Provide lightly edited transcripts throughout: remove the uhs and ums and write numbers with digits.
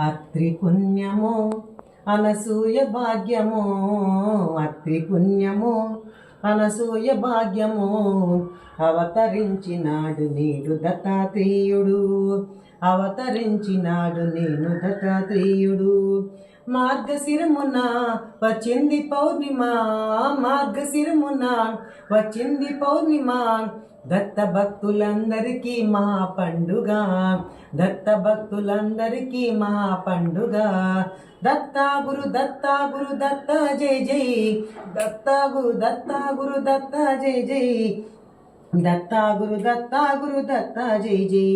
అత్రి పుణ్యము అనసూయ భాగ్యము, అత్రి పుణ్యము అనసూయ భాగ్యము. అవతరించినాడు నేడు దత్తాత్రేయుడు, అవతరించినాడు నేను దత్తాత్రేయుడు. మార్గశిరమున వచ్చింది పౌర్ణిమ, మార్గశిరమున వచ్చింది పౌర్ణిమ. దత్త భక్తులందరికీ మహా పండుగ, దత్త భక్తులందరికీ మహా పండుగ. దత్తా గురు దత్తా గురు దత్త జై జై, దత్తా గురు దత్తా గురు దత్త జై జై, దత్తా గురు దత్తా గురు దత్త జై జై.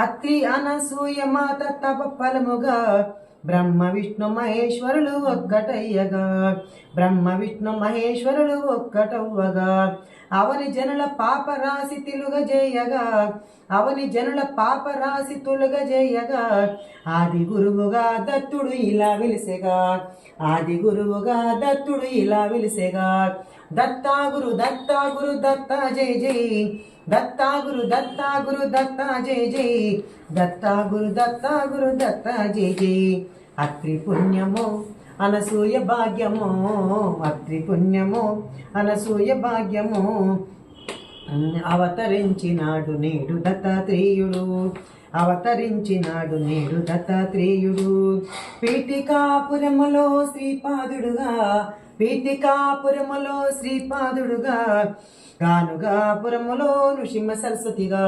అత్రి అనసూయ మాత తప ఫలముగా బ్రహ్మ విష్ణు మహేశ్వరులు ఒక్కటయ్యగా, బ్రహ్మ విష్ణు మహేశ్వరులు ఒక్కటవ్వగా. అవని జనుల పాప రాశి తిలుగజేయగా, అవని జనుల పాప రాశి తులుగజేయగా. ఆది గురువుగా దత్తుడు ఇలా వెలిసెగా, ఆది గురువుగా దత్తుడు ఇలా వెలిసెగా. దత్తా గురు దత్తా గురు దత్త జై జై, దత్తా గురు దత్తా గురు దత్త జై జై, దత్తా గురు దత్తా గురు దత్త జై జై. అత్రి పుణ్యము అనసూయ భాగ్యము, అత్రి పుణ్యము అనసూయ భాగ్యము. అవతరించినాడు నేడు దత్తాత్రేయుడు, అవతరించినాడు నేడు దత్తాత్రేయుడు. పీఠికాపురములో శ్రీపాదుడుగా, పీఠికాపురములో శ్రీపాదుడుగా. గానుగాపురములో నృసింహ సరస్వతిగా.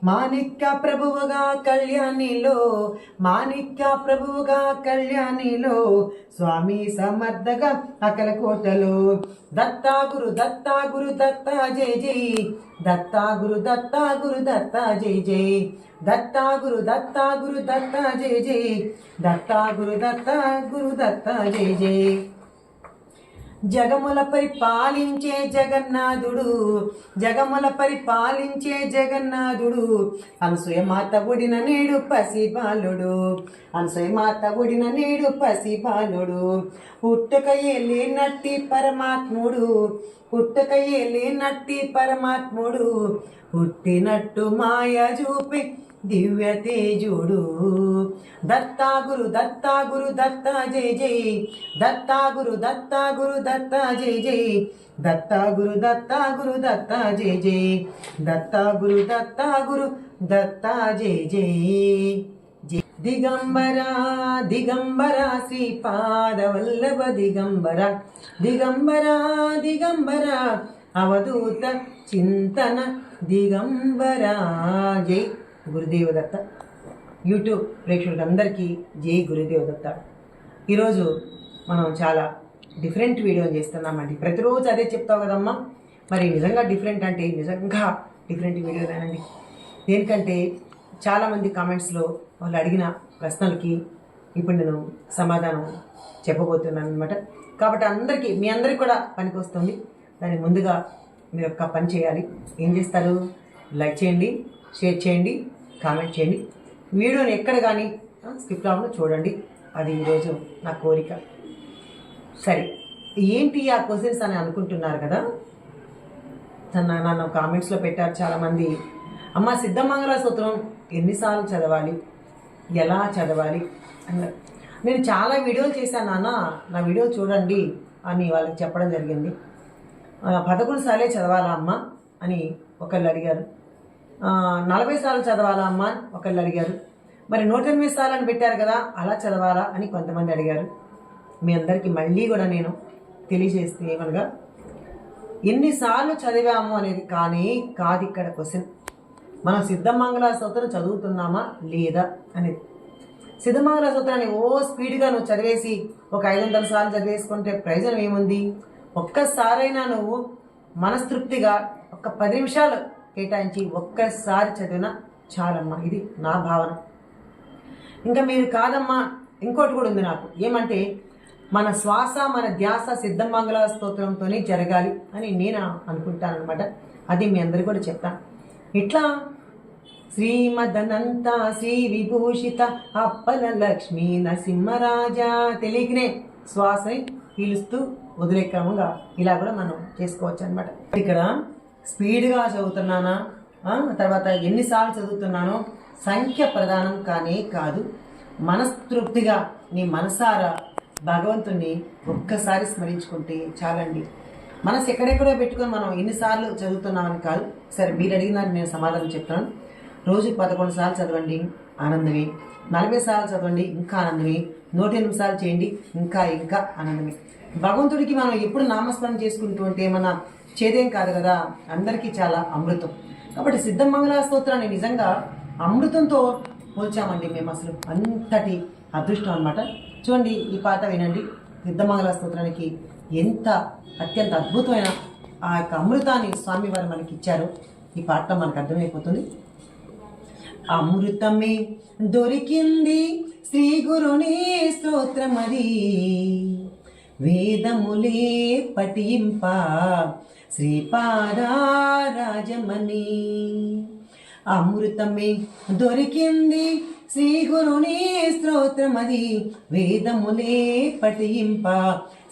మాణిక్య ప్రభువుగా కళ్యాణిలో, మాణిక్య ప్రభువుగా కళ్యాణిలో. స్వామి సమర్థగా అకలకోటలో. దత్తా గురు దత్తా గురు దత్త జై జై, దత్తా గురు దత్తా గురు దత్త జై జై, దత్తా గురు దత్తా గురు దత్త జై జై, దత్తా గురు దత్తా గురు దత్త జై జై. జగముల పరిపాలించే జగన్నాథుడు, జగముల పరిపాలించే జగన్నాథుడు. అనసూయ మాత ఒడిన నేడు పసిబాలుడు, అనసూయ మాత ఒడిన నేడు పసిబాలుడు. పుట్టుకయే లేనట్టి పరమాత్ముడు, పుట్టుకయే లేనట్టి పరమాత్ముడు. పుట్టినట్టు మాయ చూపి దివ్య తేజుడు. దత్తా గురు దత్తా గురు దత్త జై జై, దత్తా గురు దత్తా గురు దత్త జై జై, దత్తా గురు దత్తా గురు దత్త జై జై, దత్తా గురు దత్తా గురు దత్త జై జై. దిగంబర దిగంబర శ్రీపాద వల్లభ దిగంబర, దిగంబర దిగంబర అవధూత చింతన దిగంబర. జై గురుదేవ దత్త. యూట్యూబ్ ప్రేక్షకులందరికీ జై గురుదేవ దత్త. ఈరోజు మనం చాలా డిఫరెంట్ వీడియో చేస్తున్నామండి. ప్రతిరోజు అదే చెప్తావు కదమ్మా, మరి నిజంగా డిఫరెంట్ అంటే నిజంగా డిఫరెంట్ వీడియోనేనండి. దేనికంటే చాలామంది కామెంట్స్లో వాళ్ళు అడిగిన ప్రశ్నలకి ఇప్పుడు నేను సమాధానం చెప్పబోతున్నాను అనమాట. కాబట్టి అందరికీ, మీ అందరికీ కూడా పనికి వస్తుంది. దాన్ని ముందుగా మీరు ఒక పని చేయాలి. ఏం చేస్తారు? లైక్ చేయండి, షేర్ చేయండి, కామెంట్ చేయండి. వీడియోని ఎక్కడ కానీ స్కిప్ కాకుండా చూడండి. అది ఈరోజు నా కోరిక. సరే, ఏంటి ఆ క్వశ్చన్స్ అని అనుకుంటున్నారు కదా. నన్ను కామెంట్స్లో పెట్టారు చాలామంది. అమ్మ, సిద్ధమంగళ సూత్రం ఎన్నిసార్లు చదవాలి, ఎలా చదవాలి అన్నారు. నేను చాలా వీడియోలు చేశాను నాన్న, నా వీడియో చూడండి అని వాళ్ళకి చెప్పడం జరిగింది. 11 సార్లే చదవాలా అమ్మ అని ఒకళ్ళు అడిగారు. 40 సార్లు చదవాలా అమ్మ అని ఒకళ్ళు అడిగారు. మరి 108 సార్లు అని పెట్టారు కదా, అలా చదవాలా అని కొంతమంది అడిగారు. మీ అందరికీ మళ్ళీ కూడా నేను తెలియజేస్తే ఏమనగా, ఎన్నిసార్లు చదివాము అనేది కానీ కాదు ఇక్కడ క్వశ్చన్. మనం సిద్ధమంగళ స్తోత్రం చదువుతున్నామా లేదా అనేది. సిద్ధమంగళ స్తోత్రాన్ని స్పీడ్గా నువ్వు చదివేసి ఒక 500 సార్లు చదివేసుకుంటే ప్రయోజనం ఏముంది? ఒక్కసారైనా నువ్వు మనస్తృప్తిగా ఒక 10 నిమిషాలు కేటాయించి ఒక్కసారి చదివినా చాలమ్మా. ఇది నా భావన. ఇంకా మీరు కాదమ్మా, ఇంకోటి కూడా ఉంది నాకు. ఏమంటే, మన శ్వాస మన ధ్యాస సిద్ధమంగళ స్తోత్రంతోనే జరగాలి అని నేను అనుకుంటానమాట. అది మీ అందరికీ కూడా చెప్తాను. ఇట్లా శ్రీమదనంత శ్రీ విభూషిత అప్పల లక్ష్మీ నరసింహరాజా తెలియకనే శ్వాసని పీలుస్తూ వదిలే క్రమంగా ఇలా కూడా మనం చేసుకోవచ్చు అనమాట. ఇక్కడ స్పీడ్గా చదువుతున్నానా, తర్వాత ఎన్నిసార్లు చదువుతున్నానో సంఖ్య ప్రధానం కానే కాదు. మనస్తృప్తిగా నీ మనసారా భగవంతుణ్ణి ఒక్కసారి స్మరించుకుంటే చాలండి. మనసు ఎక్కడెక్కడో పెట్టుకొని మనం ఎన్నిసార్లు చదువుతున్నామని కాదు. సరే, మీరు అడిగిన నేను సమాధానం చెప్తాను. రోజు 11 సార్లు చదవండి, ఆనందమే. 40 సార్లు చదవండి, ఇంకా ఆనందమే. 108 సార్లు చేయండి, ఇంకా ఇంకా ఆనందమే. భగవంతుడికి మనం ఎప్పుడు నామస్మరణ చేసుకుంటూ ఉంటే మన చేదేం కాదు కదా, అందరికీ చాలా అమృతం. కాబట్టి సిద్ధమంగళ స్తోత్రాన్ని నిజంగా అమృతంతో పోల్చామండి మేము. అసలు అంతటి అదృష్టం అనమాట. చూడండి, ఈ పాట వినండి. సిద్ధమంగళ స్తోత్రానికి ఎంత అత్యంత అద్భుతమైన ఆ యొక్క అమృతాన్ని స్వామివారు మనకి ఇచ్చారు. ఈ పాటలో మనకు అర్థమైపోతుంది. అమృతమే దొరికింది శ్రీ గురుని స్తోత్రమది, వేదములే పఠింప శ్రీపాదారాజమణి. అమృతమే దొరికింది శ్రీ గురుని స్తోత్రమది, వేదములే పఠింప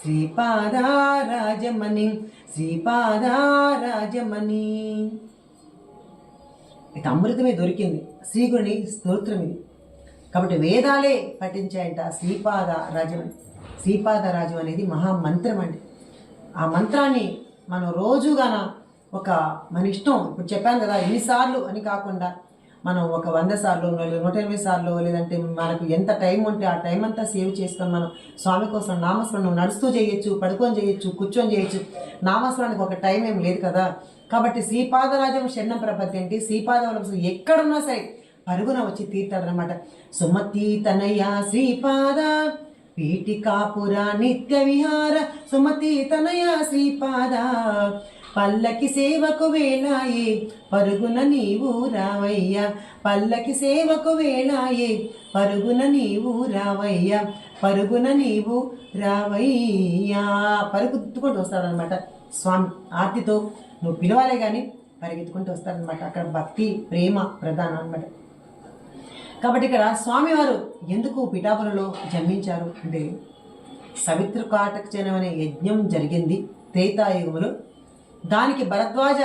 శ్రీపాదారాజమణి, శ్రీపాదారాజమణి. ఇక అమృతమే దొరికింది, శ్రీగురుని స్తోత్రం ఇది. కాబట్టి వేదాలే పఠించాయంట శ్రీపాదరాజమణి. శ్రీపాదరాజం అనేది మహామంత్రం అండి. ఆ మంత్రాన్ని మనం రోజుగాన మన ఇష్టం, ఇప్పుడు చెప్పాను కదా, ఎన్నిసార్లు అని కాకుండా మనం 100 సార్లు, 180 సార్లు, లేదంటే మనకు ఎంత టైం ఉంటే ఆ టైం అంతా సేవ్ చేసుకొని మనం స్వామి కోసం నామస్మరణ నడుస్తూ చేయొచ్చు, పడుకొని చేయొచ్చు, కూర్చొని చేయొచ్చు. నామస్మరణకు ఒక టైం ఏం లేదు కదా. కాబట్టి శ్రీపాదరాజం శరణం ప్రపత్తి అంటే శ్రీపాదవల్లభ ఎక్కడున్నా సరే పరుగున వచ్చి తీర్తాడనమాట. సుమతి తనయ శ్రీపాద పీఠికాపుర నిత్య విహార, సుమతి తనయ శ్రీపాద పల్లకి సేవకు వేళాయే పరుగున నీవు రావయ్య, పల్లకి సేవకు వేళాయే పరుగున నీవు రావయ్య, పరుగున నీవు రావయ్యా. పరుగుతుకుంటూ వస్తాడనమాట స్వామి. ఆర్తితో నువ్వు పిలవాలే కానీ పరిగెత్తుకుంటూ వస్తాడనమాట. అక్కడ భక్తి ప్రేమ ప్రధానం అనమాట. కాబట్టి ఇక్కడ స్వామివారు ఎందుకు పిఠాపురంలో జన్మించారు అంటే, సవితృకాటకచనం అనే యజ్ఞం జరిగింది త్రేతాయుగములో. దానికి భరద్వాజ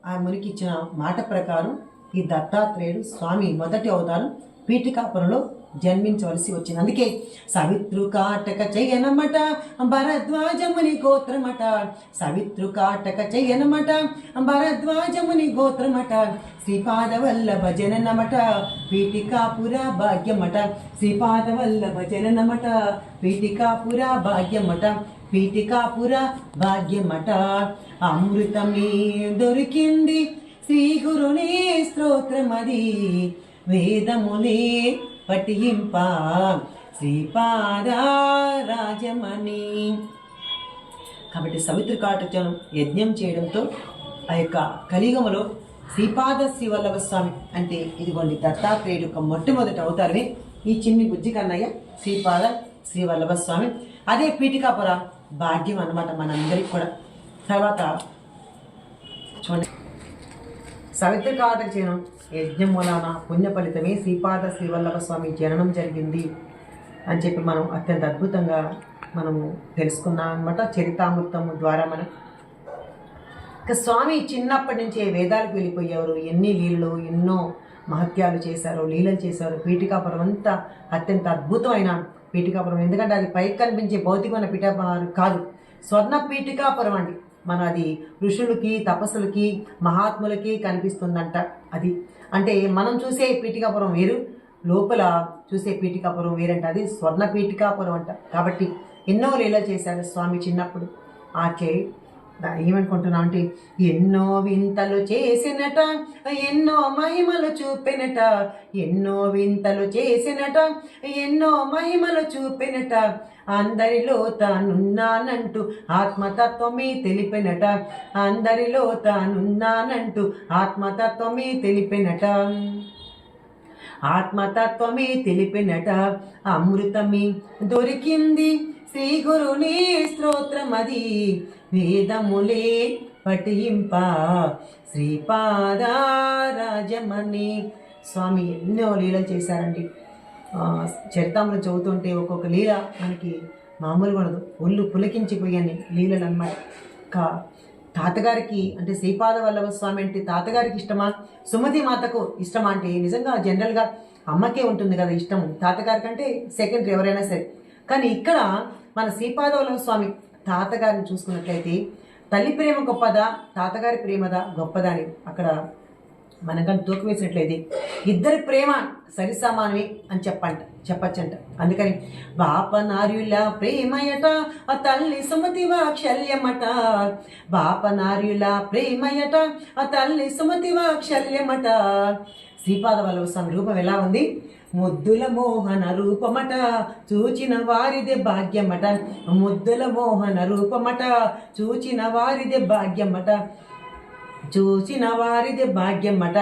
ఆ మునికి ఇచ్చిన మాట ప్రకారం ఈ దత్తాత్రేయుడు స్వామి మొదటి అవతారం పీఠికాపురంలో జన్మించవలసి వచ్చింది. అందుకే సవితృకాటక చేయనమట భరద్వాజముని గోత్రమట, సవితృకాటక చేయనమట భరద్వాజముని గోత్రమట, శ్రీపాదవల్లభ జననమట పీఠికాపుర భాగ్యమట, శ్రీపాదవల్లభ జననమట పీఠికాపుర భాగ్యమట, పీఠికాపుర భాగ్యమట. అమృతమే దొరికింది శ్రీ గురుని స్తోత్రమది, వేదములే పఠింప శ్రీపాదరాజమణి. కాబట్టి సవితృకాటకం యజ్ఞం చేయడంతో ఆ యొక్క కలియుగములో శ్రీపాద శ్రీవల్లభ స్వామి అంటే ఇదిగోండి దత్తాత్రేయుడు యొక్క మొట్టమొదటి అవతారమే ఈ చిన్ని బుజ్జి కన్నయ్య శ్రీపాద శ్రీవల్లభ స్వామి. అదే పీఠికాపుర భాగ్యం అన్నమాట మనందరికి కూడా. తర్వాత చూడండి, సవితృకాటకం యజ్ఞం మూలాన పుణ్య ఫలితమే శ్రీపాద శ్రీవల్లభ స్వామి జననం జరిగింది అని చెప్పి మనం అత్యంత అద్భుతంగా మనము తెలుసుకున్నాం అనమాట చరితామృతం ద్వారా. మనం ఇక స్వామి చిన్నప్పటి నుంచే వేదాలకు వెళ్ళిపోయేవారు. ఎన్ని లీలలు, ఎన్నో మహత్యాలు చేశారు, లీలలు చేశారు. పీఠికాపురం అంతా అత్యంత అద్భుతమైన పీఠికాపురం. ఎందుకంటే అది పైకి కనిపించే భౌతికమైన పీఠికాపురం కాదు, స్వర్ణ పీఠికాపురం అండి. మన అది ఋషులకి, తపస్సులకి, మహాత్ములకి కనిపిస్తుందంట. అది అంటే మనం చూసే పీఠికాపురం వేరు, లోపల చూసే పీఠికాపురం వేరంట. అది స్వర్ణ పీఠికాపురం అంట. కాబట్టి ఎన్నో లీలలు చేశారు స్వామి చిన్నప్పుడు. ఏమనుకుంటున్నాం అంటే, ఎన్నో వింతలు చేసినట, ఎన్నో మహిమలు చూపినట, ఎన్నో వింతలు చేసినట, ఎన్నో మహిమలు చూపినట, అందరిలో తానున్నానంటూ ఆత్మతత్వమే తెలిపినట, అందరిలో తానున్నానంటూ ఆత్మతత్వమే తెలిపినట, ఆత్మతత్వమే తెలిపినట. అమృతమే దొరికింది శ్రీ గురుని స్తోత్రమది, వేదములే పఠింప శ్రీపాదరాజమణి. స్వామి ఎన్నో లీలలు చేశారండి. చరితామృతం చదువుతుంటే ఒక్కొక్క లీల మనకి మామూలుగా ఉండదు, ఒళ్ళు పులకించిపోయాని లీలలు అన్నమాట. తాతగారికి అంటే శ్రీపాద వల్లభ స్వామి అంటే తాతగారికి ఇష్టమా, సుమతి మాతకు ఇష్టమా అంటే నిజంగా జనరల్గా అమ్మకే ఉంటుంది కదా ఇష్టం, తాతగారి కంటే సెకండరీ ఎవరైనా సరే. కానీ ఇక్కడ మన శ్రీపాద వల్లభ స్వామి తాతగారిని చూసుకున్నట్లయితే తల్లి ప్రేమ గొప్పదా, తాతగారి ప్రేమదా గొప్పదా అని అక్కడ మనకని తూకి వేసినట్లయితే ఇద్దరి ప్రేమ సరిసమానమే అని చెప్పచ్చంట. అందుకని బాపనార్యుల ప్రేమయట ఆ తల్లి సుమతి వాత్సల్యమట, బాపనార్యుల ప్రేమయట ఆ తల్లి సుమతి వాత్సల్యమట. శ్రీపాద వల్లభ స్వామి రూపం ఎలా ఉంది? ముద్దుల మోహన రూపమట, చూచిన వారిదే భాగ్యమట, ముద్దుల మోహన రూపమట, చూచిన వారిదే భాగ్యమట, చూసిన వారిదే భాగ్యమట.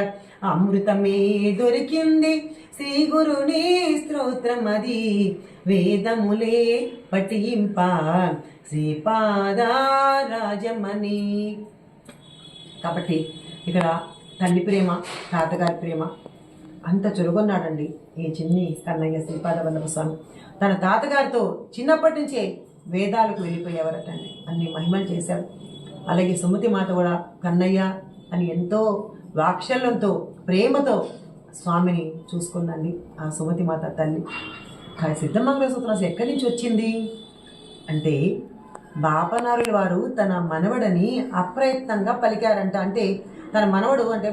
అమృతమే దొరికింది శ్రీ గురుని స్తోత్రమది, వేదములే పఠింప శ్రీపాదరాజమణి. కాబట్టి ఇక్కడ తల్లి ప్రేమ, తాతగారి ప్రేమ అంత చురుగొన్నాడండి ఈ చిన్ని కన్నయ్య శ్రీపాద వల్లభ స్వామి. తన తాతగారితో చిన్నప్పటి నుంచే వేదాలకు వెళ్ళిపోయేవారటండి, అన్ని మహిమలు చేశాడు. అలాగే సుమతి మాత కూడా కన్నయ్య అని ఎంతో వాత్సల్యంతో ప్రేమతో స్వామిని చూసుకుందండి ఆ సుమతి మాత తల్లి. కానీ సిద్ధమంగళ సూత్రం అసలు ఎక్కడి నుంచి వచ్చింది అంటే బాపనారుల వారు తన మనవడని అప్రయత్నంగా పలికారంట. అంటే తన మనవడు అంటే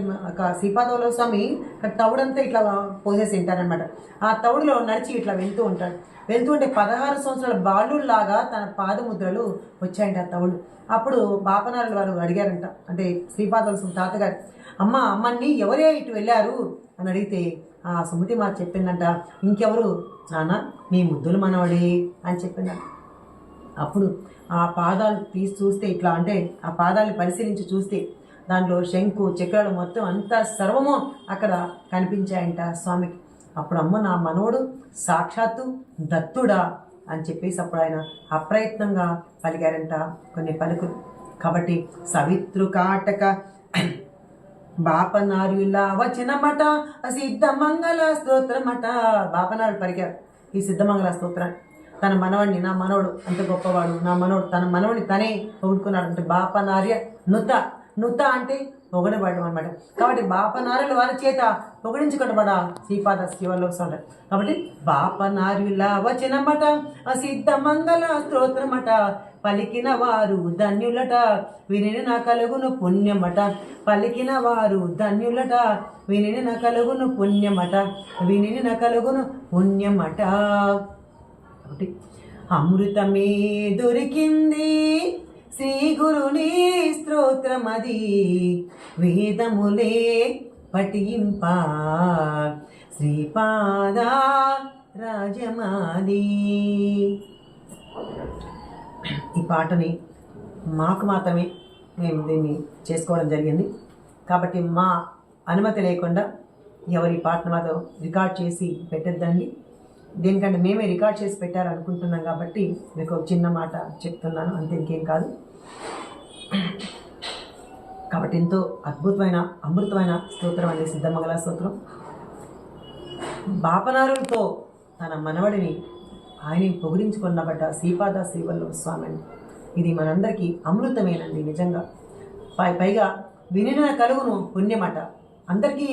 శ్రీపాద వల్లభ స్వామి తవుడంతా ఇట్లా పోసేసి ఉంటారనమాట. ఆ తవుడులో నడిచి ఇట్లా వెళ్తూ ఉంటాడు. వెళ్తూ ఉంటే 16 సంవత్సరాల బాలుల్లాగా తన పాదముద్రలు వచ్చాయంట ఆ తవుడు. అప్పుడు బాపనారుల వారు అడిగారంట, అంటే శ్రీపాద వల్లభ స్వామి తాతగారు, అమ్మని ఎవరే ఇటు వెళ్ళారు అని అడిగితే ఆ సుమతి మాత చెప్పిందంట, ఇంకెవరు నాన్న మీ ముద్దులు మనవడే అని చెప్పిందంట. అప్పుడు ఆ పాదాలు తీసి చూస్తే ఇట్లా అంటే ఆ పాదాలను పరిశీలించి చూస్తే దాంట్లో శంకు చక్రాలు మొత్తం అంతా సర్వము అక్కడ కనిపించాయంట స్వామికి. అప్పుడు అమ్మ నా మనవడు సాక్షాత్తు దత్తుడా అని చెప్పేసి అప్పుడు ఆయన అప్రయత్నంగా పలికారంట కొన్ని పలుకులు. కాబట్టి సవితృ కాటక బాపనార్యుల వచనమట సిద్ధమంగళ స్తోత్రమట. బాపనారుడు పలికారు ఈ సిద్ధమంగళ స్తోత్రాన్ని. తన మనవడిని నా మనవడు అంత గొప్పవాడు, నా మనవడు తన మనవడిని తనే పొగుడుకున్నాడు. అంటే బాపనార్య నుత, నుత అంటే పొగడబడడం అనమాట. కాబట్టి బాపనార్యుల వారి చేత పొగిడించుకొనబడ శ్రీపాద శ్రీవల్లభ స్వామి. కాబట్టి బాపనార్యుల వచనమట సిద్ధమంగళ స్తోత్రమట, పలికిన వారు ధన్యులట వినిన నా కలుగును పుణ్యమట, పలికిన వారు ధన్యులట వినిన నా కలుగును పుణ్యమట, వినిన నా కలుగును పుణ్యమట. ఒకటి అమృతమే దొరికింది శ్రీ గురుని స్తోత్రమది, వేదములే పఠింప శ్రీపాద రాజమాది. ఈ పాటని మాకు మాత్రమే మేము దీన్ని చేసుకోవడం జరిగింది. కాబట్టి మా అనుమతి లేకుండా ఎవరి పాటను మాత్రం రికార్డ్ చేసి పెట్టద్దండి. దేనికంటే మేమే రికార్డ్ చేసి పెట్టారనుకుంటున్నాం కాబట్టి మీకు ఒక చిన్న మాట చెప్తున్నాను, అంతే, ఇంకేం కాదు. కాబట్టి ఎంతో అద్భుతమైన అమృతమైన స్తోత్రం అనే సిద్ధమంగళ స్తోత్రం. బాపనారులతో తన మనవడిని ఆయన పొగిడించుకున్నబడ్డ శ్రీపాద శ్రీవల్లభ స్వామి అని. ఇది మనందరికీ అమృతమేనండి నిజంగా. పైగా వినిన కలుగును పుణ్యమట. అందరికీ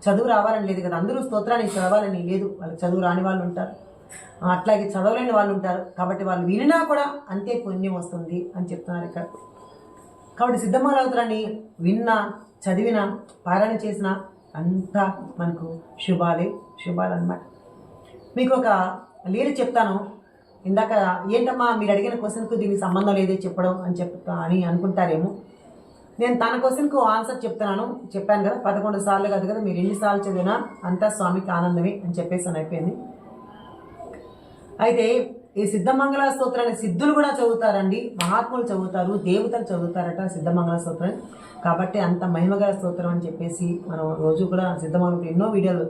చదువు రావాలని లేదు కదా, అందరూ స్తోత్రాన్ని చదవాలని లేదు, వాళ్ళకి చదువు రాని వాళ్ళు ఉంటారు, అట్లాగే చదవలేని వాళ్ళు ఉంటారు. కాబట్టి వాళ్ళు వినినా కూడా అంతే పుణ్యం వస్తుంది అని చెప్తున్నారు ఇక్కడ. కాబట్టి సిద్ధమంగళ స్తోత్రాన్ని విన్నా చదివినా పారాయణ చేసినా అంతా మనకు శుభాలు అన్నమాట. మీకు ఒక లీల చెప్తాను. ఇందాక ఏంటమ్మా మీరు అడిగిన క్వశ్చన్కు దీనికి సంబంధం లేదే చెప్పడం అని అనుకుంటారేమో. నేను తన క్వశ్చన్కు ఆన్సర్ చెప్పాను కదా, 11 సార్లు కాదు కదా, మీరు ఎన్నిసార్లు చదివినా అంతా స్వామికి ఆనందమే అని చెప్పేసి అయిపోయింది. అయితే ఈ సిద్ధమంగళ స్తోత్రాన్ని సిద్ధులు కూడా చదువుతారండి, మహాత్ములు చదువుతారు, దేవతలు చదువుతారట సిద్ధమంగళ స్తోత్రాన్ని. కాబట్టి అంత మహిమగల స్తోత్రం అని చెప్పేసి మనం రోజు కూడా సిద్ధమంగళ ఎన్నో వీడియోలు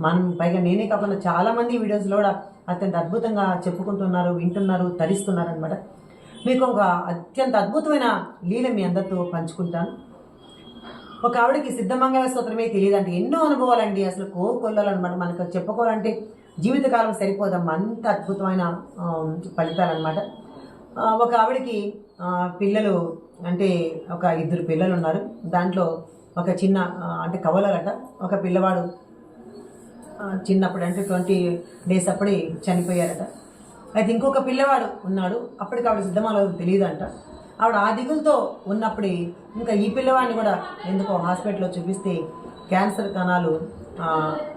మనం పైగా నేనే కాకుండా చాలామంది వీడియోస్లో కూడా అత్యంత అద్భుతంగా చెప్పుకుంటున్నారు, వింటున్నారు, తరిస్తున్నారు అనమాట. మీకు ఒక అత్యంత అద్భుతమైన లీల మీ అందరితో పంచుకుంటాను. ఒక ఆవిడకి సిద్ధమంగళ స్తోత్రమే తెలియదంటే ఎన్నో అనుభవాలండి, అసలు కోకొల్లలు అనమాట. మనకు చెప్పుకోవాలంటే జీవితకాలం సరిపోదమ్మా, అంత అద్భుతమైన ఫలితాలు అనమాట. ఒక ఆవిడకి పిల్లలు అంటే ఒక 2 పిల్లలు ఉన్నారు. దాంట్లో ఒక చిన్న అంటే కవలలట. ఒక పిల్లవాడు చిన్నప్పుడు అంటే 20 days అప్పుడే చనిపోయారట. అయితే ఇంకొక పిల్లవాడు ఉన్నాడు. అప్పటికి ఆవిడ సిద్ధమాలో తెలియదంట. ఆవిడ ఆ దిగులతో ఉన్నప్పుడే ఇంకా ఈ పిల్లవాడిని కూడా ఎందుకో హాస్పిటల్లో చూపిస్తే క్యాన్సర్ కణాలు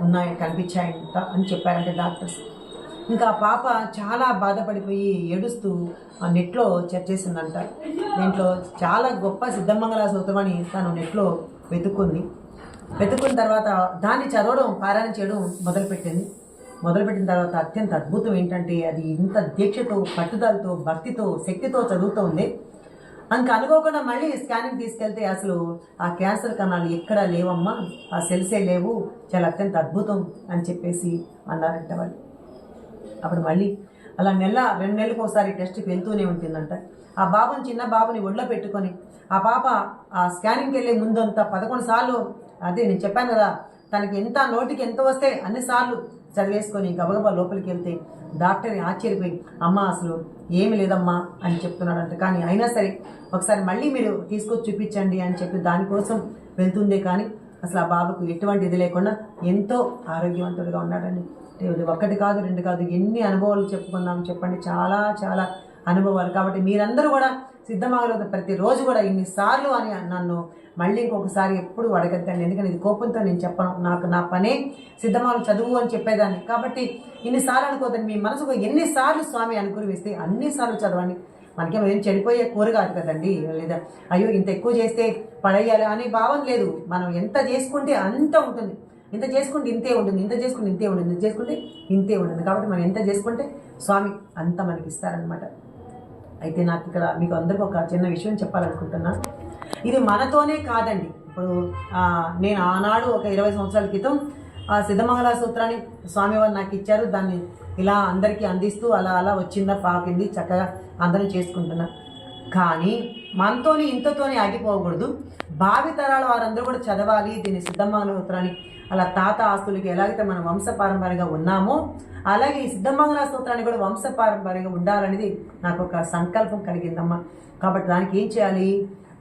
ఉన్నాయి కనిపించాయంట అని చెప్పారంటే డాక్టర్స్. ఇంకా ఆ పాప చాలా బాధపడిపోయి ఏడుస్తూ నెట్లో చేసిందంట. దీంట్లో చాలా గొప్ప సిద్ధమంగళ సూత్రం అని తను నెట్లో వెతుక్కున్న తర్వాత దాన్ని చదవడం పారాయణ చేయడం మొదలుపెట్టిన తర్వాత అత్యంత అద్భుతం ఏంటంటే అది ఇంత దీక్షతో, పట్టుదలతో, భక్తితో, శక్తితో చదువుతూ ఉంది. ఇంకా అనుకోకుండా మళ్ళీ స్కానింగ్ తీసుకెళ్తే అసలు ఆ క్యాన్సర్ కణాలు ఎక్కడా లేవమ్మా, ఆ సెల్సే లేవు, చాలా అత్యంత అద్భుతం అని చెప్పేసి అన్నారంట వాళ్ళు. అప్పుడు మళ్ళీ అలా 2 నెలలకు ఒకసారి టెస్ట్కి వెళ్తూనే ఉంటుందంట. ఆ చిన్న బాబుని ఒళ్ళో పెట్టుకొని ఆ పాప ఆ స్కానింగ్కి వెళ్ళే ముందంతా 11 సార్లు, అదే నేను చెప్పాను కదా, తనకి నోటికి ఎంత వస్తే అన్నిసార్లు చదివేసుకొని గబగబా లోపలికి వెళ్తే డాక్టర్ని ఆశ్చర్యపోయి అమ్మ అసలు ఏమి లేదమ్మా అని చెప్తున్నాడంట. కానీ అయినా సరే ఒకసారి మళ్ళీ మీరు తీసుకొచ్చి చూపించండి అని చెప్పి దానికోసం వెళ్తుందే కానీ అసలు ఆ బాబుకు ఎటువంటి ఇది లేకుండా ఎంతో ఆరోగ్యవంతుడిగా ఉన్నాడండి. ఒకటి కాదు, 2 కాదు, ఎన్ని అనుభవాలు చెప్పుకుందాం చెప్పండి, చాలా చాలా అనుభవాలు. కాబట్టి మీరందరూ కూడా సిద్ధమాగలో ప్రతిరోజు కూడా ఇన్నిసార్లు అని నన్ను మళ్ళీ ఇంకొకసారి ఎప్పుడు అడగద్దండి. ఎందుకంటే ఇది కోపంతో నేను చెప్పను, నా పనే సిద్ధమాగలు చదువు అని చెప్పేదాన్ని. కాబట్టి ఇన్నిసార్లు అనుకోదండి, మీ మనసుకు ఎన్నిసార్లు స్వామి అనుగ్రహిస్తే అన్నిసార్లు చదవండి. మనకేమో ఏం చెడిపోయే కూర కాదు కదండి, లేదా అయ్యో ఇంత ఎక్కువ చేస్తే పడేయాలి అనే భావం లేదు. మనం ఎంత చేసుకుంటే అంత ఉంటుంది, ఇంత చేసుకుంటే ఇంతే ఉంటుంది, ఇంత చేసుకుంటే ఇంతే ఉంటుంది, ఇంత చేసుకుంటే ఇంతే ఉంటుంది. కాబట్టి మనం ఎంత చేసుకుంటే స్వామి అంత మనకి ఇస్తారనమాట. అయితే నాకు ఇక్కడ మీకు అందరికీ ఒక చిన్న విషయం చెప్పాలనుకుంటున్నా. ఇది మనతోనే కాదండి. ఇప్పుడు నేను ఆనాడు ఒక 20 సంవత్సరాల క్రితం ఆ సిద్ధమంగళ సూత్రాన్ని స్వామివారు నాకు ఇచ్చారు. దాన్ని ఇలా అందరికీ అందిస్తూ అలా అలా వచ్చిందా పాకింది, చక్కగా అందరం చేసుకుంటున్నా. కానీ మనతోని ఇంతతోనే ఆగిపోకూడదు. భావితరాల వారందరూ కూడా చదవాలి దీన్ని సిద్ధమంగళ సూత్రాన్ని. అలా తాత ఆస్తులకి ఎలాగైతే మనం వంశపారంపర్యంగా ఉన్నామో అలాగే ఈ సిద్ధమంగళ సూత్రాన్ని కూడా వంశపారంపర్యంగా ఉండాలనేది నాకు ఒక సంకల్పం కలిగిందమ్మా. కాబట్టి దానికి ఏం చేయాలి,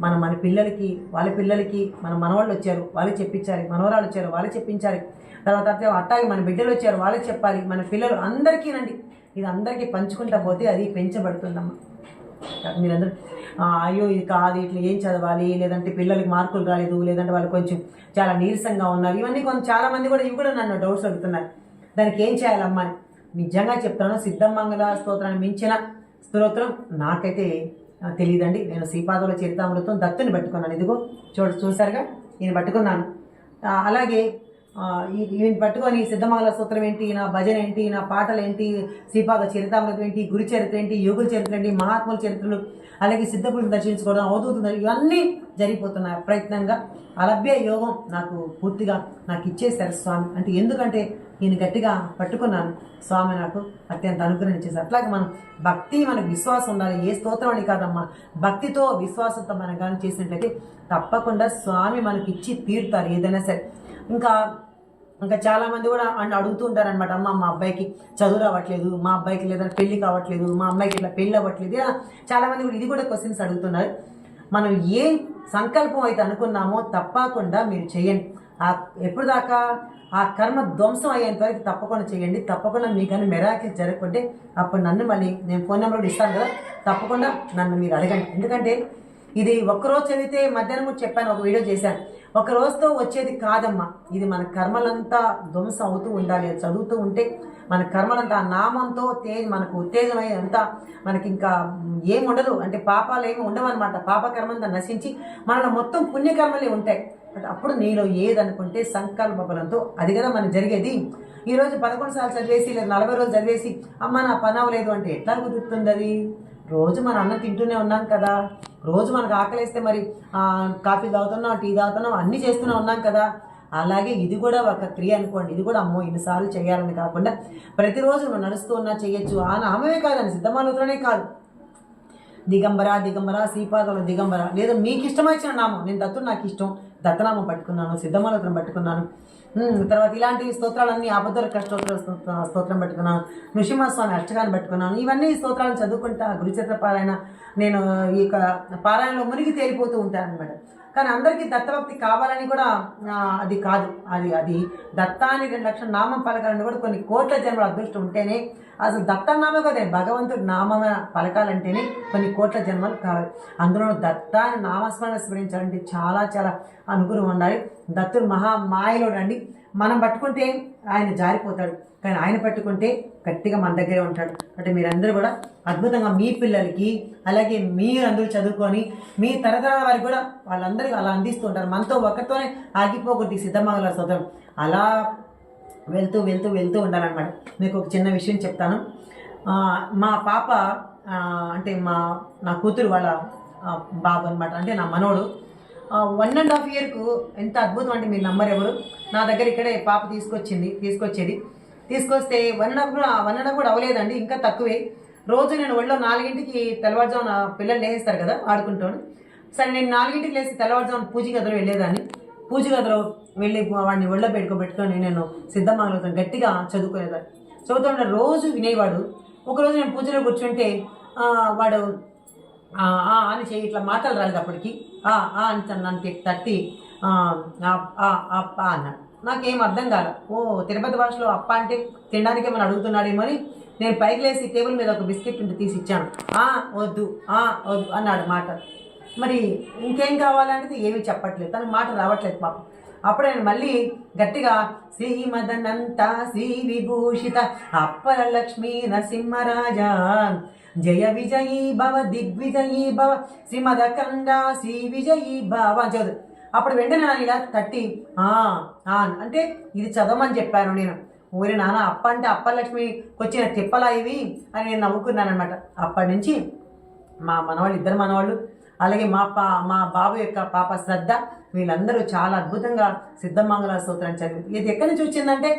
మన పిల్లలకి, వాళ్ళ పిల్లలకి, మన మనవాళ్ళు వచ్చారు వాళ్ళకి చెప్పించాలి, మనవరాళ్ళు వచ్చారు వాళ్ళకి చెప్పించాలి, తర్వాత అట్టాగి మన బిడ్డలు వచ్చారు వాళ్ళకి చెప్పాలి, మన పిల్లలు అందరికీ నండి ఇది అందరికీ పంచుకుంటా పోతే అది పెంచబడుతుందమ్మా. మీరందరూ అయ్యో ఇది కాదు, ఇట్లా ఏం చదవాలి, లేదంటే పిల్లలకి మార్కులు రాలేదు, లేదంటే వాళ్ళు కొంచెం చాలా నీరసంగా ఉన్నారు, ఇవన్నీ చాలామంది కూడా ఇవి కూడా నన్ను డౌట్స్ అడుగుతున్నారు. దానికి ఏం చేయాలమ్మా అని నిజంగా చెప్తాను. సిద్ధమంగళ స్తోత్రాన్ని మించిన స్తోత్రం నాకైతే తెలియదండి. నేను శ్రీపాదుల చరితామృతం దత్తుని పట్టుకున్నాను. ఇదిగో చూసారుగా ఈయన పట్టుకున్నాను. అలాగే ఈయన పట్టుకొని సిద్ధమంగళ స్తోత్రం ఏంటి, నా భజన ఏంటి, నా పాటలు ఏంటి, శ్రీపాద చరితామృతం ఏంటి, గురు చరిత్ర ఏంటి, యోగుల చరిత్ర ఏంటి, మహాత్ముల చరిత్రలు, అలాగే సిద్ధపురుషుని దర్శించుకోవడం, అవధూతులు, ఇవన్నీ జరిగిపోతున్నాయి ప్రయత్నంగా. అలభ్య యోగం నాకు పూర్తిగా నాకు ఇచ్చేశారు స్వామి. అంటే ఎందుకంటే ఈయన గట్టిగా పట్టుకున్నాను, స్వామి నాకు అత్యంత అనుగ్రహం ఇచ్చేసారు. అట్లాగే మనం భక్తి, మనకు విశ్వాసం ఉండాలి. ఏ స్తోత్రం అని కాదమ్మా, భక్తితో విశ్వాసంతో మనం కానీ చేసినట్లయితే తప్పకుండా స్వామి మనకి ఇచ్చి తీరుతారు ఏదైనా సరే. ఇంకా చాలామంది కూడా అడుగుతూ ఉంటారనమాట, అమ్మ మా అబ్బాయికి చదువు రావట్లేదు, మా అబ్బాయికి లేదంటే పెళ్లి కావట్లేదు, మా అమ్మాయికి ఇట్లా పెళ్ళి అవ్వట్లేదు. చాలామంది కూడా ఇది కూడా క్వశ్చన్స్ అడుగుతున్నారు. మనం ఏ సంకల్పం అయితే అనుకున్నామో తప్పకుండా మీరు చేయండి. ఎప్పుడు దాకా ఆ కర్మ ధ్వంసం అయ్యేంత వరకు తప్పకుండా చేయండి. తప్పకుండా మీకు కానీ మెరాకిల్ జరగకుంటే అప్పుడు నన్ను మళ్ళీ నేను ఫోన్ నెంబర్ కూడా ఇస్తాను కదా, తప్పకుండా నన్ను మీరు అడగండి. ఎందుకంటే ఇది ఒక్కరోజు చదివితే, మధ్యాహ్నం కూడా చెప్పాను, ఒక వీడియో చేశాను, ఒక రోజుతో వచ్చేది కాదమ్మా. ఇది మన కర్మలంతా ధ్వంసం అవుతూ ఉండాలి. చదువుతూ ఉంటే మన కర్మలంతా ఆ నామంతో మనకు ఉత్తేజమై అంతా మనకి ఇంకా ఏముండదు, అంటే పాపాలు ఏమి ఉండవన్నమాట. పాపకర్మంతా నశించి మనలో మొత్తం పుణ్యకర్మలే ఉంటాయి. బట్ అప్పుడు నీలో ఏదనుకుంటే సంకల్ప బలంతో అది కదా మనకు జరిగేది. ఈరోజు 11 సార్లు చదివేసి లేదా 40 రోజులు చదివేసి అమ్మ నా పని అవ్వలేదు అంటే ఎట్లా కుదురుతుంది? అది రోజు మన అన్నం తింటూనే ఉన్నాం కదా, రోజు మనకు ఆకలిస్తే మరి కాఫీ తాగుతున్నాం, టీ తాగుతున్నాం, అన్నీ చేస్తూనే ఉన్నాం కదా. అలాగే ఇది కూడా ఒక క్రియ అనుకోండి. ఇది కూడా అమ్మో ఇన్నిసార్లు చేయాలని కాకుండా ప్రతిరోజు నువ్వు నడుస్తూ ఉన్నా చేయొచ్చు. ఆ నామమే కాదండి, సిద్ధమాలతోనే కాదు, దిగంబర శ్రీపాదల దిగంబర, లేదా మీకు ఇష్టమైన నామం. నేను దత్తుడు నాకు ఇష్టం, దత్తనామం పట్టుకున్నాను, సిద్ధమూలత్రం పట్టుకున్నాను. తర్వాత ఇలాంటి స్తోత్రాలన్నీ ఆపద్దర్క స్తోత్రం పట్టుకున్నాను, నృసింహస్వామి అష్టకాన్ని పట్టుకున్నాను. ఇవన్నీ స్తోత్రాలను చదువుకుంటా గురుచరిత్ర పారాయణ నేను ఈ పారాయణలో మునిగి తేలిపోతూ ఉంటాను అనమాట. కానీ అందరికీ దత్తభక్తి కావాలని కూడా అది కాదు. అది దత్తాని 2 లక్షల నామం పలకాలని కూడా కొన్ని కోట్ల జన్మల అదృష్టం ఉంటేనే, అసలు దత్తనామం కదే భగవంతుడి నామం పలకాలంటేనే కొన్ని కోట్ల జన్మలు కావాలి. అందులో దత్తాని నామస్మరణ స్మరించాలంటే చాలా చాలా అనుగుణం ఉండాలి. దత్తుడు మాయలోడు అండి. మనం పట్టుకుంటే ఆయన జారిపోతాడు, కానీ ఆయన పట్టుకుంటే గట్టిగా మన దగ్గరే ఉంటాడు. అంటే మీరందరూ కూడా అద్భుతంగా మీ పిల్లలకి, అలాగే మీరందరూ చదువుకొని మీ తరతరాల వారికి కూడా వాళ్ళందరికీ అలా అందిస్తూ ఉంటారు. మనతో ఒకరితోనే ఆగిపోకూడదు సిద్ధమంగళ స్తోత్రం. అలా వెళ్తూ వెళ్తూ వెళ్తూ ఉండాలన్నమాట. మీకు ఒక చిన్న విషయం చెప్తాను. మా పాప అంటే నా కూతురు వాళ్ళ బాబు అనమాట, అంటే నా మనోడు 1.5 yearకు ఎంత అద్భుతం అంటే మీరు నంబర్ ఎవరు, నా దగ్గర ఇక్కడే పాప తీసుకొచ్చేది. తీసుకొస్తే 1.5 కూడా అవ్వలేదండి, ఇంకా తక్కువే. రోజు నేను ఒళ్ళో 4ంటికి తెల్లవారుజామున పిల్లలు లేస్తారు కదా ఆడుకుంటాను. సరే నేను 4ంటికి లేచి తెల్లవారుజామున పూజ గదిలో వెళ్ళేదాన్ని. పూజ గదిలో వెళ్ళి వాడిని ఒళ్ళో పెట్టుకొని నేను సిద్ధమంగళం గట్టిగా చదువుతుంటే రోజు వినేవాడు. ఒకరోజు నేను పూజలో కూర్చుంటే వాడు అని చేయి ఇట్లా మాటలు రాలేదు. అప్పటికి అని నన్ను తట్టి అన్నాడు. నాకేం అర్థం కాల. తిరుపతి భాషలో అప్ప అంటే తినడానికి ఏమైనా అడుగుతున్నాడేమో అని నేను పైకి లేసి టేబుల్ మీద ఒక బిస్కెట్ ఉంటే తీసి ఇచ్చాను. వద్దు వద్దు అన్నాడు మాట. మరి ఇంకేం కావాలనేది ఏమీ చెప్పట్లేదు, తనకు మాట రావట్లేదు పాపం. అప్పుడు నేను మళ్ళీ గట్టిగా శ్రీమదనంత శ్రీ విభూషిత అప్పర లక్ష్మీ నరసింహరాజా జయ విజయీ భవ దిగ్విజయీ భవ శ్రీమదకండ శ్రీ విజయీ భవ అని చదువు. అప్పుడు వెంటనే నేను ఇలా తట్టి అంటే ఇది చదవమని చెప్పాను నేను. ఊరి నాన్న అప్ప అంటే అప్పలక్ష్మికి వచ్చిన తిప్పలా ఇవి అని నేను నవ్వుకున్నాను అనమాట. అప్పటి నుంచి మా మనవాళ్ళు, 2 మనవాళ్ళు, అలాగే మా బాబు యొక్క పాప శ్రద్ధ, వీళ్ళందరూ చాలా అద్భుతంగా సిద్ధమంగళ స్తోత్రం చదివి. ఇది ఎక్కడి నుంచి వచ్చిందంటే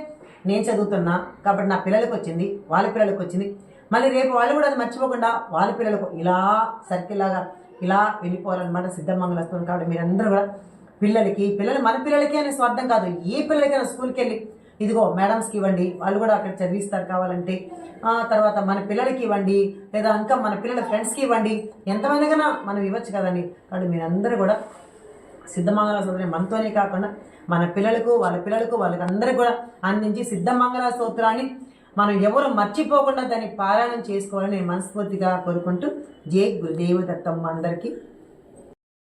నేను చదువుతున్నా కాబట్టి నా పిల్లలకు వచ్చింది, వాళ్ళ పిల్లలకు వచ్చింది. మళ్ళీ రేపు వాళ్ళు కూడా అది మర్చిపోకుండా వాళ్ళ పిల్లలకు ఇలా సర్కిల్ లాగా ఇలా వెళ్ళిపోవాలన్నమాట సిద్ధమంగళ స్తోత్రం. కాబట్టి మీరందరూ కూడా మన పిల్లలకి అనే స్వార్థం కాదు, ఏ పిల్లలకైనా స్కూల్కి వెళ్ళి ఇదిగో మేడమ్స్కి ఇవ్వండి, వాళ్ళు కూడా అక్కడ చదివిస్తారు కావాలంటే. తర్వాత మన పిల్లలకి ఇవ్వండి, లేదా ఇంకా మన పిల్లల ఫ్రెండ్స్కి ఇవ్వండి, ఎంతమందికైనా మనం ఇవ్వచ్చు కదండి. కాబట్టి మీరందరూ కూడా సిద్ధమంగళ స్తోత్రం మనతోనే కాకుండా మన పిల్లలకు, వాళ్ళకందరికీ కూడా అందించి సిద్ధమంగళ స్తోత్రాన్ని మనం ఎవరు మర్చిపోకుండా దాన్ని పారాయణం చేసుకోవాలని నేను మనస్ఫూర్తిగా కోరుకుంటూ జై గురుదేవ దత్తమ్మ అందరికీ.